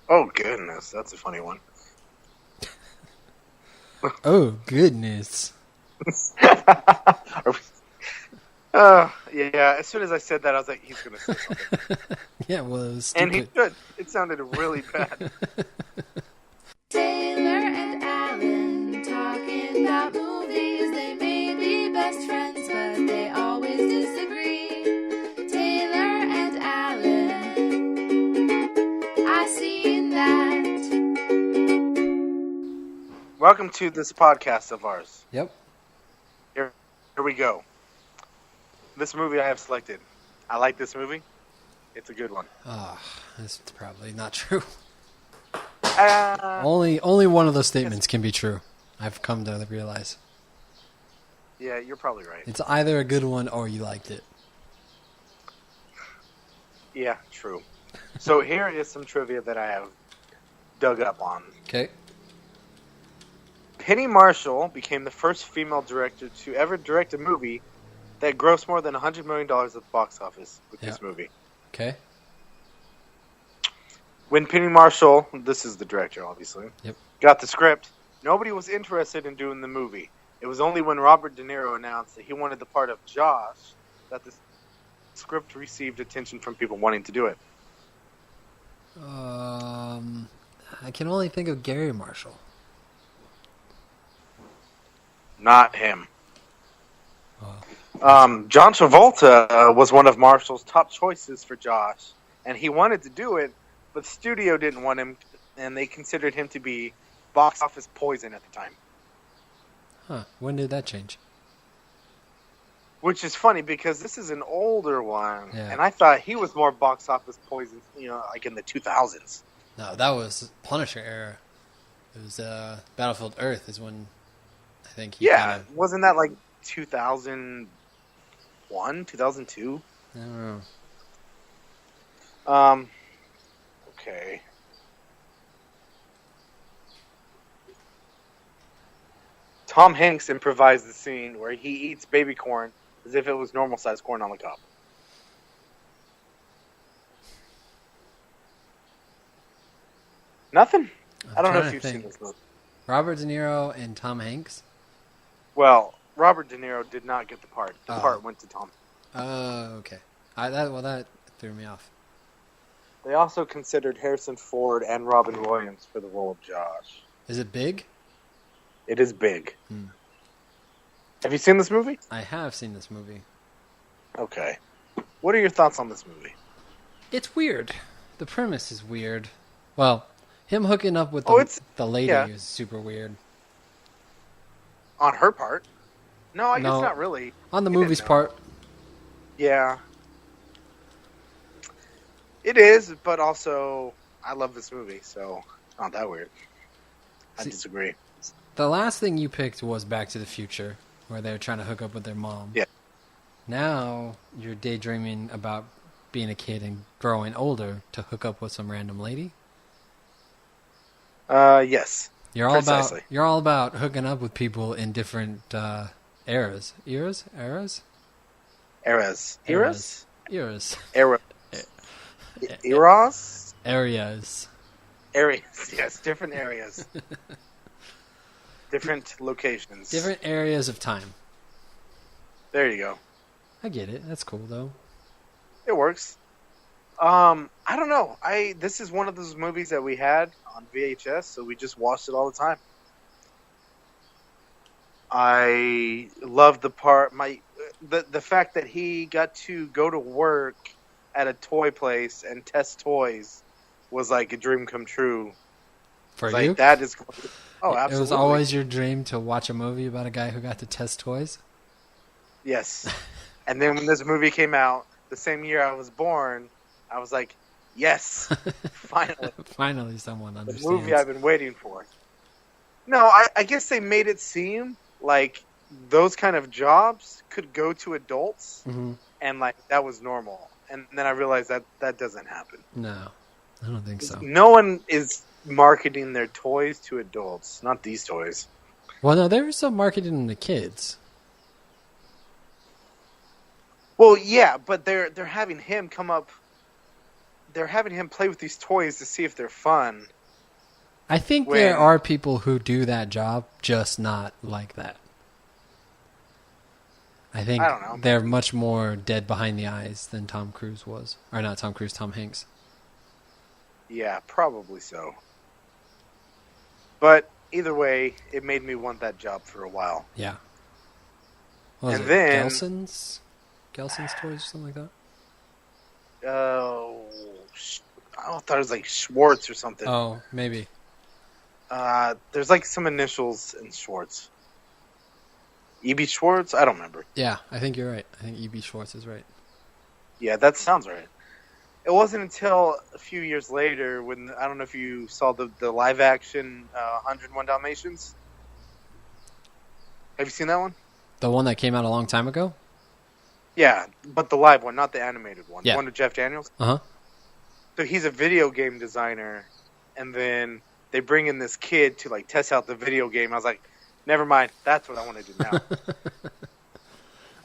Oh, goodness. That's a funny one. Oh, goodness. Yeah, as soon as I said that, I was like, he's going to say something. Yeah, well, it was And he stupid. should. It sounded really bad. Taylor and Alan talking about movies. They may be best friends, but they always disagree. Taylor and Alan, I seen that. Welcome to this podcast of ours. Yep. Here we go. This movie I have selected. I like this movie. It's a good one. That's probably not true. Uh, Only one of those statements can be true. I've come to realize. yeah, you're probably right. It's either a good one or you liked it. Yeah, true. So here is some trivia that I have dug up on. Okay. Penny Marshall became the first female director to ever direct a movie that grossed more than $100 million at the box office with this movie. Okay. When Penny Marshall, this is the director obviously, Yep. got the script, nobody was interested in doing the movie. It was only when Robert De Niro announced that he wanted the part of Josh that the script received attention from people wanting to do it. I can only think of Gary Marshall. Not him. Oh. John Travolta was one of Marshall's top choices for Josh, and he wanted to do it, but the studio didn't want him, and they considered him to be box office poison at the time. Huh. When did that change? Which is funny because this is an older one, Yeah. and I thought he was more box office poison, like in the 2000s. No, that was Punisher era. It was Battlefield Earth is when I think he Yeah, wasn't that like 2001, 2002? I don't know. Okay. Tom Hanks improvised the scene where he eats baby corn as if it was normal sized corn on the cob. Nothing? I don't know if you've seen this movie. Robert De Niro and Tom Hanks? Well, Robert De Niro did not get the part. The Oh. part went to Tom. Okay. That threw me off. They also considered Harrison Ford and Robin Williams for the role of Josh. Is it big? It is big. Hmm. Have you seen this movie? I have seen this movie. Okay. What are your thoughts on this movie? It's weird. The premise is weird. Well, him hooking up with the lady yeah. is super weird. On her part? No, I guess No. not really. On the You didn't movie's know. part, Yeah. It is, but also, I love this movie, so not that weird. I See- disagree. the last thing you picked was Back to the Future, where they're trying to hook up with their mom. Yeah. Now you're daydreaming about being a kid and growing older to hook up with some random lady. Yes. You're Precisely. all about hooking up with people in different eras. Eras? Eras. Eras. Eras? Eras. Eras. Eras? Areas. Areas. Yes, different areas. Different locations. Different areas of time. There you go. I get it. That's cool, though. It works. I don't know. This is one of those movies that we had on VHS, so we just watched it all the time. I love the part the fact that he got to go to work at a toy place and test toys was like a dream come true. For Like you? that is oh, absolutely. It was always your dream to watch a movie about a guy who got to test toys? Yes. And then when this movie came out, the same year I was born, I was like, yes, finally. Finally someone The understands. movie I've been waiting for. No, I guess they made it seem like those kind of jobs could go to adults, Mhm. and like that was normal. And then I realized that doesn't happen. No, I don't think so. No one is marketing their toys to adults, not these toys. Well, no, there was some marketing to kids. Well, yeah, but they're having him come up they're having him play with these toys to see if they're fun. I think When- there are people who do that job, just not like that. I think I don't know. they're much more dead behind the eyes than Tom Cruise was. Or not Tom Cruise, Tom Hanks. Yeah, probably so. But either way, it made me want that job for a while. Yeah. What was And it? then- Gelson's Toys or something like that? I thought it was like Schwartz or something. Oh, maybe. There's like some initials in Schwartz. E.B. Schwartz? I don't remember. Yeah, I think you're right. I think E.B. Schwartz is right. Yeah, that sounds right. It wasn't until a few years later when, I don't know if you saw the live action 101 Dalmatians. Have you seen that one? The one that came out a long time ago? Yeah, but the live one, not the animated one. Yeah. The one with Jeff Daniels. Uh-huh. So he's a video game designer, and then they bring in this kid to like test out the video game. I was like, never mind, that's what I want to do now.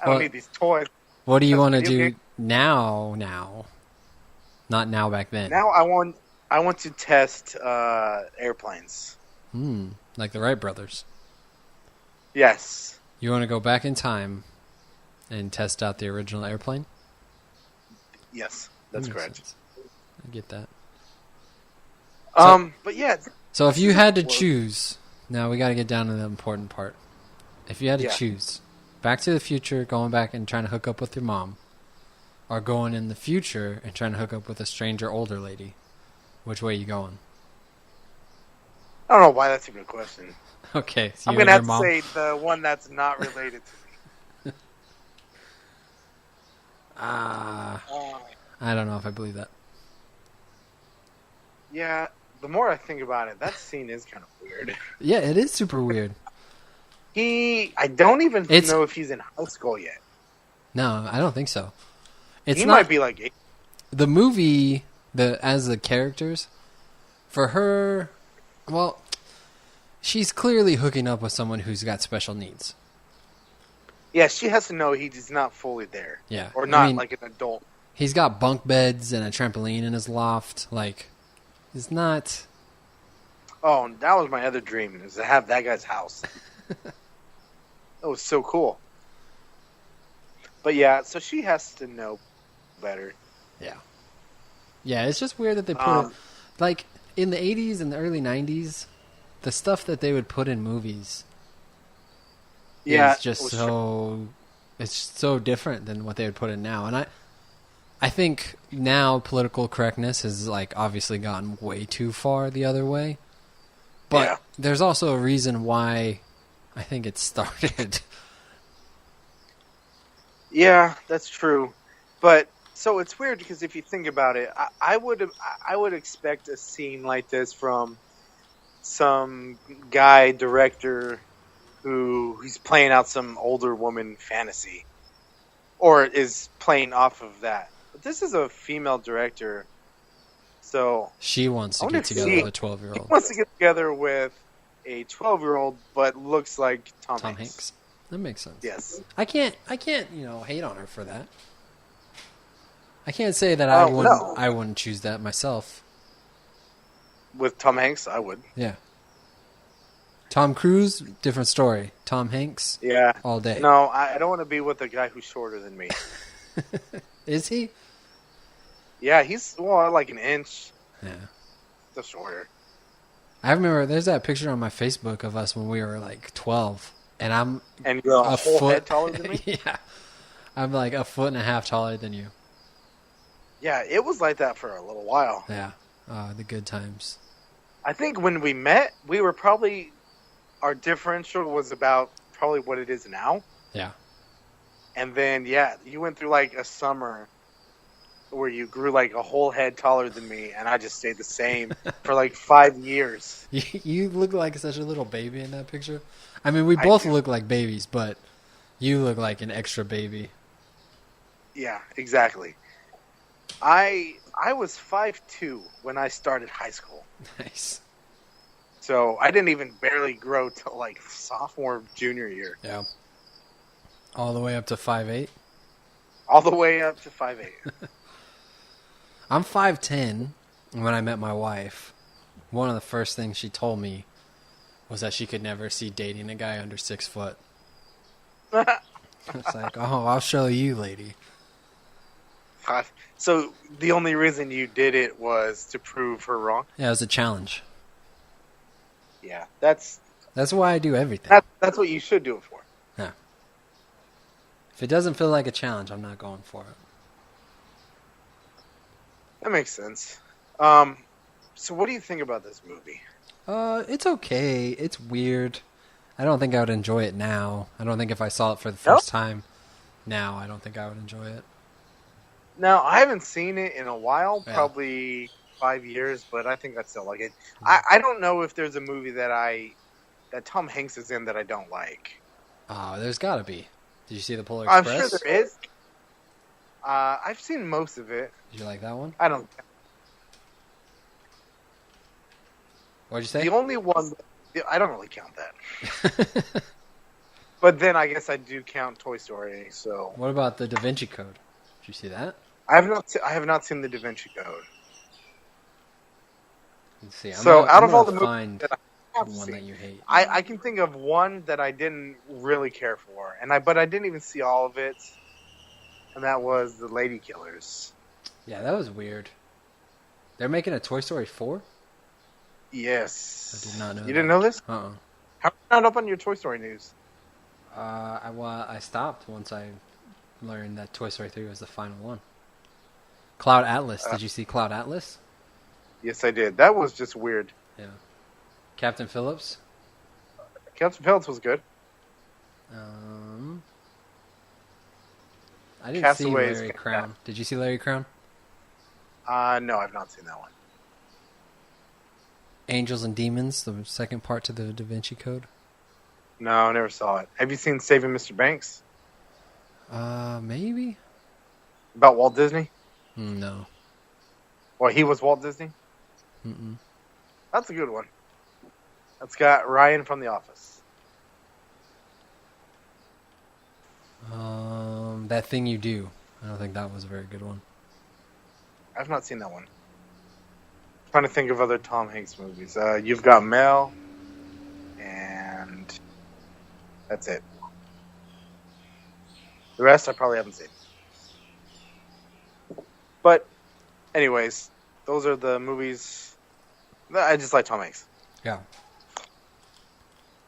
I don't Well- need these toys. What do you That's want to video do game. now? Not now back then. Now I want to test airplanes. Like the Wright brothers. Yes. You want to go back in time and test out the original airplane? Yes, that's That makes correct. sense. I get that. But yeah, So if you had to Well- choose, now we got to get down to the important part. If you had to Yeah. choose, Back to the Future, going back and trying to hook up with your mom, or going in the future and trying to hook up with a stranger older lady, which way you going? I don't know why that's even a question. Okay, so I'm you gonna and have your to mom. say the one that's not related to me. I don't know if I believe that. Yeah, the more I think about it, that scene is kind of weird. Yeah, it is super weird. I don't even It's- know if he's in high school yet. No, I don't think so. It's He not might be like 8. the movie. As the characters, for her, well, she's clearly hooking up with someone who's got special needs. Yeah, she has to know he's not fully there. Yeah, Or I not mean- like an adult. He's got bunk beds and a trampoline in his loft. Like, it's not. Oh, that was my other dream, is to have that guy's house. That was so cool. But yeah, so she has to know better. Yeah, it's just weird that they put Um, it, like in the 80s and the early 90s, the stuff that they would put in movies Yeah, is just it was so it's so different than what they would put in now. And I think now political correctness has like obviously gotten way too far the other way. But Yeah. there's also a reason why I think it started. Yeah, that's true. But so it's weird because if you think about it, I would expect a scene like this from some guy director who's playing out some older woman fantasy, or is playing off of that. But this is a female director, so She wants to I wonder get if together she- with a he 12-year-old. wants to get together with a 12-year-old, but looks like Tom Tom Hanks. Hanks. That makes sense. Yes. I can't, hate on her for that. I can't say that Oh, no. I wouldn't choose that myself. With Tom Hanks, I would. Yeah. Tom Cruise, different story. Tom Hanks, Yeah. all day. No, I don't want to be with a guy who's shorter than me. Is he? Yeah, he's like an inch. Yeah. Just shorter. I remember there's that picture on my Facebook of us when we were like 12, and I'm And you're a a whole foot head taller than me? yeah. I'm like a foot and a half taller than you. Yeah, it was like that for a little while. Yeah. The good times. I think when we met, we were probably, our differential was about probably what it is now. Yeah. And then, yeah, you went through like a summer where you grew like a whole head taller than me, and I just stayed the same for like 5 years. You look like such a little baby in that picture. I mean, we I both do. look like babies, but you look like an extra baby. Yeah, exactly. I was 5'2" when I started high school. Nice. So I didn't even barely grow till like sophomore, junior year. Yeah. All the way up to 5'8". All the way up to 5'8". I'm 5'10", and when I met my wife, one of the first things she told me was that she could never see dating a guy under 6 foot. It's like, oh, I'll show you, lady. God. So the only reason you did it was to prove her wrong? Yeah, it was a challenge. Yeah, that's why I do everything. that's what you should do it for. Yeah. If it doesn't feel like a challenge, I'm not going for it. That makes sense. So what do you think about this movie? It's okay. It's weird. I don't think I would enjoy it now. I don't think if I saw it for the first time now, I don't think I would enjoy it. Now, I haven't seen it in a while, Yeah. probably 5 years, but I think I still like it. I don't know if there's a movie that Tom Hanks is in that I don't like. Oh, there's got to be. Did you see the Polar I'm Express? sure there is. I've seen most of it. Did you like that one? I don't. What'd you say? The only one I don't really count that. But then I guess I do count Toy Story. So What about the Da Vinci Code? Did you see that? I have not seen the Da Vinci Code. Let's see. So out of all the movies movies that I have one that seen, you hate. I can think of one that I didn't really care for, but I didn't even see all of it, and that was The Lady Killers. Yeah, that was weird. They're making a Toy Story 4? Yes. I did not know You that. didn't know this? Uh-uh. How are you not up on your Toy Story news? I stopped once I learned that Toy Story 3 was the final one. Cloud Atlas. Did you see Cloud Atlas? Yes, I did. That was just weird. Yeah. Captain Phillips? Captain Phillips was good. I didn't Castaway see is Larry kinda Crown. Did you see Larry Crown? No, I've not seen that one. Angels and Demons, the second part to the Da Vinci Code? No, I never saw it. Have you seen Saving Mr. Banks? Maybe? About Walt Disney? No. Well, he was Walt Disney? Mm-mm. That's a good one. That's got Ryan from The Office. That Thing You Do. I don't think that was a very good one. I've not seen that one. Trying to think of other Tom Hanks movies. You've Got Mail, and that's it. The rest I probably haven't seen. But, anyways, those are the movies. I just like Tom Hanks. Yeah.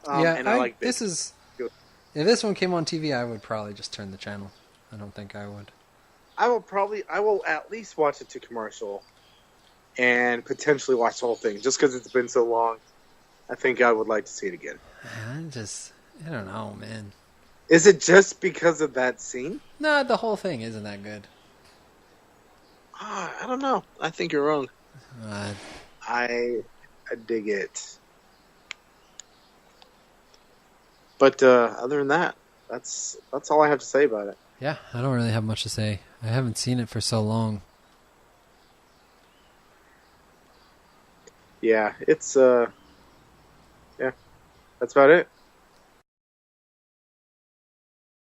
And I like this is. If this one came on TV, I would probably just turn the channel. I don't think I would. I will at least watch it to commercial, and potentially watch the whole thing, just because it's been so long. I think I would like to see it again. I don't know, man. Is it just because of that scene? No, the whole thing isn't that good. I don't know. I think you're wrong. I dig it. But other than that, that's all I have to say about it. Yeah, I don't really have much to say. I haven't seen it for so long. Yeah, it's yeah, that's about it.